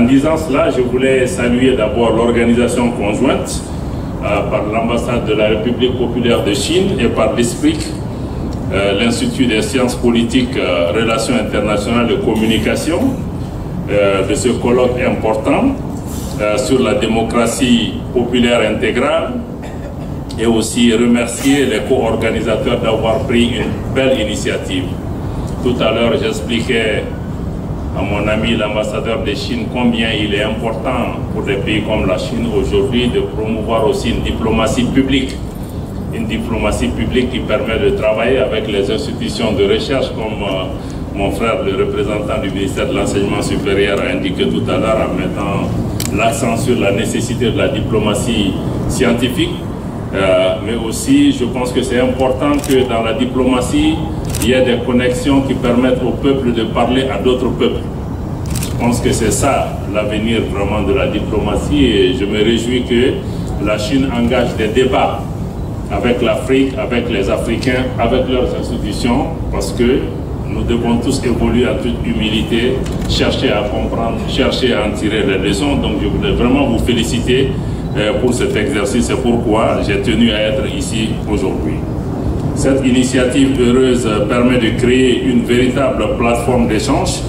En disant cela, je voulais saluer d'abord l'organisation conjointe par l'ambassade de la République populaire de Chine et par l'ISPRIC, l'Institut des sciences politiques, relations internationales et communication, de ce colloque important sur la démocratie populaire intégrale, et aussi remercier les co-organisateurs d'avoir pris une belle initiative. Tout à l'heure, j'expliquais à mon ami l'ambassadeur de Chine combien il est important pour des pays comme la Chine aujourd'hui de promouvoir aussi une diplomatie publique. Une diplomatie publique qui permet de travailler avec les institutions de recherche comme mon frère, le représentant du ministère de l'Enseignement supérieur, a indiqué tout à l'heure en mettant l'accent sur la nécessité de la diplomatie scientifique. Mais aussi, je pense que c'est important que dans la diplomatie, il y ait des connexions qui permettent au peuple de parler à d'autres peuples. Je pense que c'est ça l'avenir vraiment de la diplomatie et je me réjouis que la Chine engage des débats avec l'Afrique, avec les Africains, avec leurs institutions, parce que nous devons tous évoluer en toute humilité, chercher à comprendre, chercher à en tirer les leçons. Donc je voudrais vraiment vous féliciter pour cet exercice, c'est pourquoi j'ai tenu à être ici aujourd'hui. Cette initiative heureuse permet de créer une véritable plateforme d'échange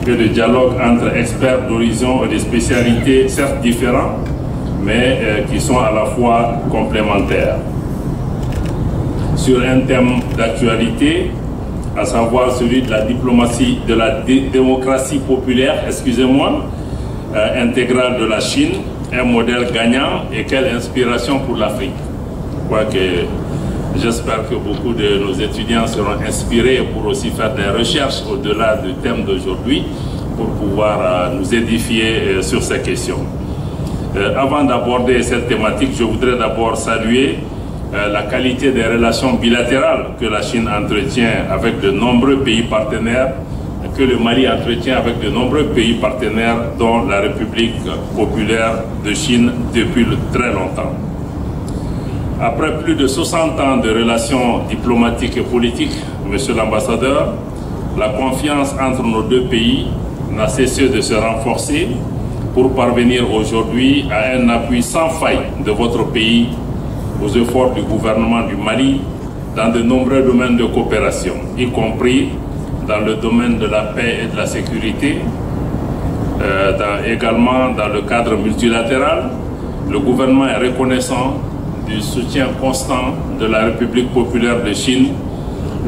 et de dialogue entre experts d'horizons et de spécialités certes différents, mais qui sont à la fois complémentaires. Sur un thème d'actualité, à savoir celui de la diplomatie, de la démocratie populaire, intégrale de la Chine, un modèle gagnant et quelle inspiration pour l'Afrique. J'espère que beaucoup de nos étudiants seront inspirés pour aussi faire des recherches au-delà du thème d'aujourd'hui pour pouvoir nous édifier sur ces questions. Avant d'aborder cette thématique, je voudrais d'abord saluer la qualité des relations bilatérales que la Chine entretient avec de nombreux pays partenaires, que le Mali entretient avec de nombreux pays partenaires, dont la République populaire de Chine depuis très longtemps. Après plus de 60 ans de relations diplomatiques et politiques, Monsieur l'ambassadeur, la confiance entre nos deux pays n'a cessé de se renforcer pour parvenir aujourd'hui à un appui sans faille de votre pays aux efforts du gouvernement du Mali dans de nombreux domaines de coopération, y compris dans le domaine de la paix et de la sécurité, également dans le cadre multilatéral. Le gouvernement est reconnaissant du soutien constant de la République populaire de Chine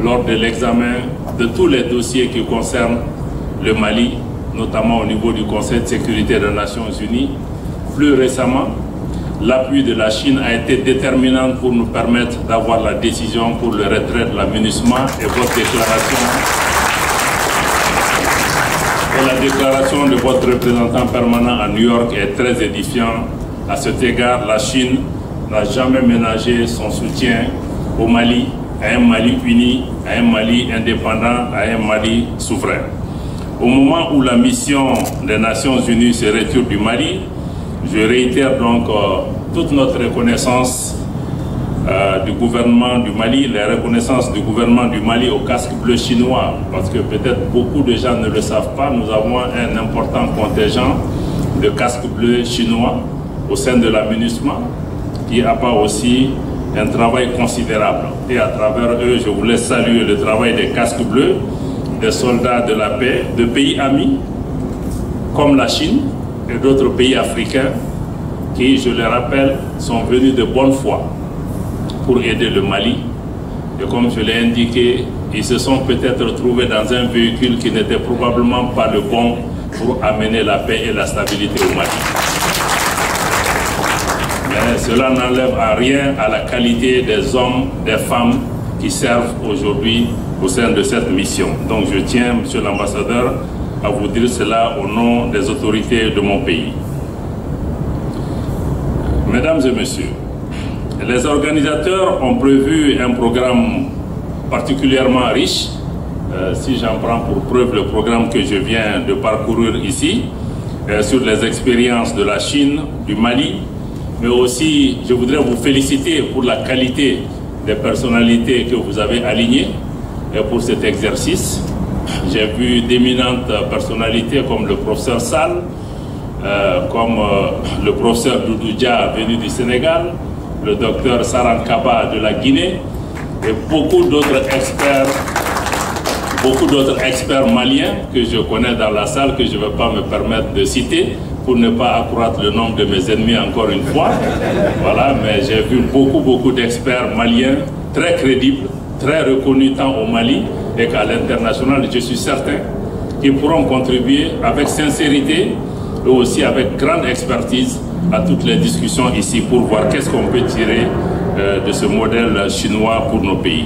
lors de l'examen de tous les dossiers qui concernent le Mali, notamment au niveau du Conseil de sécurité des Nations Unies. Plus récemment, l'appui de la Chine a été déterminant pour nous permettre d'avoir la décision pour le retrait de la MINUSMA et votre déclaration et la déclaration de votre représentant permanent à New York est très édifiant. À cet égard, la Chine n'a jamais ménagé son soutien au Mali, à un Mali uni, à un Mali indépendant, à un Mali souverain. Au moment où la mission des Nations Unies se retire du Mali, je réitère donc toute notre reconnaissance du gouvernement du Mali, la reconnaissance du gouvernement du Mali au casque bleu chinois, parce que peut-être beaucoup de gens ne le savent pas, nous avons un important contingent de casques bleus chinois au sein de la MINUSMA, qui apporte aussi un travail considérable. Et à travers eux, je voulais saluer le travail des casques bleus, des soldats de la paix, de pays amis, comme la Chine et d'autres pays africains, qui, je le rappelle, sont venus de bonne foi pour aider le Mali. Et comme je l'ai indiqué, ils se sont peut-être trouvés dans un véhicule qui n'était probablement pas le bon pour amener la paix et la stabilité au Mali. Mais cela n'enlève à rien à la qualité des hommes, des femmes qui servent aujourd'hui au sein de cette mission. Donc je tiens, Monsieur l'ambassadeur, à vous dire cela au nom des autorités de mon pays. Mesdames et messieurs, les organisateurs ont prévu un programme particulièrement riche. Si j'en prends pour preuve le programme que je viens de parcourir ici, sur les expériences de la Chine, du Mali, mais aussi je voudrais vous féliciter pour la qualité des personnalités que vous avez alignées pour cet exercice. J'ai vu d'éminentes personnalités comme le professeur Sall, comme le professeur Doudou Dia venu du Sénégal, le docteur Sarankaba de la Guinée et beaucoup d'autres experts maliens que je connais dans la salle, que je ne vais pas me permettre de citer pour ne pas accroître le nombre de mes ennemis encore une fois. Voilà, mais j'ai vu beaucoup d'experts maliens très crédibles, très reconnus tant au Mali et qu'à l'international. Je suis certain qu'ils pourront contribuer avec sincérité et aussi avec grande expertise à toutes les discussions ici pour voir qu'est-ce qu'on peut tirer de ce modèle chinois pour nos pays.